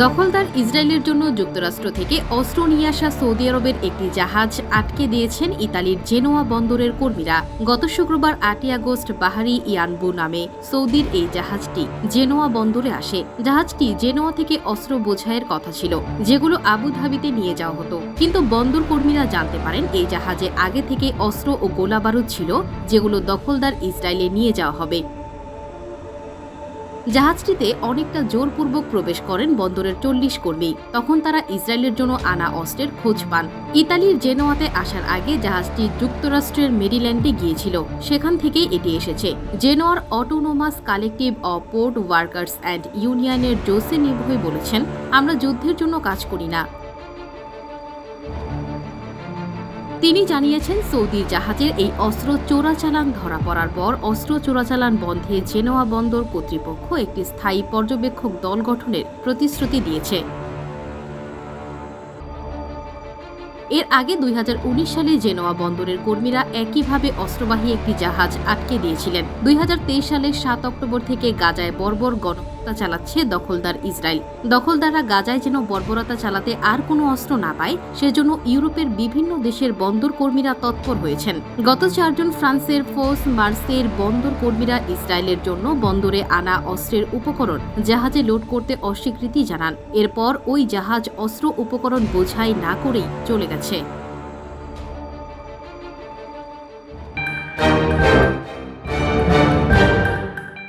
দখলদার ইসরায়েলের জন্য যুক্তরাষ্ট্র থেকে অস্ত্র নিয়ে আসা সৌদি আরবের একটি জাহাজ আটকে দিয়েছেন ইতালির জেনোয়া বন্দরের কর্মীরা। গত শুক্রবার 8 আগস্ট বাহারি ইয়ানবু নামে সৌদির এই জাহাজটি জেনোয়া বন্দরে আসে। জাহাজটি জেনোয়া থেকে অস্ত্র বোঝাইয়ের কথা ছিল, যেগুলো আবুধাবিতে নিয়ে যাওয়া হতো। কিন্তু বন্দর কর্মীরা জানতে পারেন এই জাহাজে আগে থেকে অস্ত্র ও গোলাবারুদ ছিল, যেগুলো দখলদার ইসরায়েলে নিয়ে যাওয়া হবে। জাহাজটিতে অনেকটা জোরপূর্বক প্রবেশ করেন বন্দরের 40 কর্মী। তখন তারা ইসরায়েলের জন্য আনা অস্ত্রের খোঁজ পান। ইতালির জেনোয়াতে আসার আগে জাহাজটি যুক্তরাষ্ট্রের মেরিল্যান্ডে গিয়েছিল, সেখান থেকেই এটি এসেছে। জেনোয়ার autonomous collective of port workers and ইউনিয়নের জোসে নিভোই বলেছেন, আমরা যুদ্ধের জন্য কাজ করি না। তিনি জানিয়েছেন, সৌদির জাহাজের এই অস্ত্র চোরাচালান ধরা পড়ার পর অস্ত্র চোরাচালান বন্ধে জেনোয়া বন্দর কর্তৃপক্ষ একটি স্থায়ী পর্যবেক্ষক দল গঠনের প্রতিশ্রুতি দিয়েছে। এর আগে 2019 সালে জেনোয়া বন্দরের কর্মীরা একইভাবে অস্ত্রবাহী একটি জাহাজ আটকে দিয়েছিলেন। 2023 সালের 7 অক্টোবর থেকে গাজায় বর্বর গণহত্যা চালাচ্ছে দখলদার ইসরায়েল। দখলদাররা গাজায় যেন বর্বরতা চালাতে আর কোনো অস্ত্র না পায়, সেজন্য ইউরোপের বিভিন্ন দেশের বন্দর কর্মীরা তৎপর হয়েছেন। গত 4 জন ফ্রান্সের ফোর্স মার্সের বন্দর কর্মীরা ইসরায়েলের জন্য বন্দরে আনা অস্ত্রের উপকরণ জাহাজে লোড করতে অস্বীকৃতি জানান। এরপর ওই জাহাজ অস্ত্র উপকরণ বোঝাই না করেই চলে গেছে।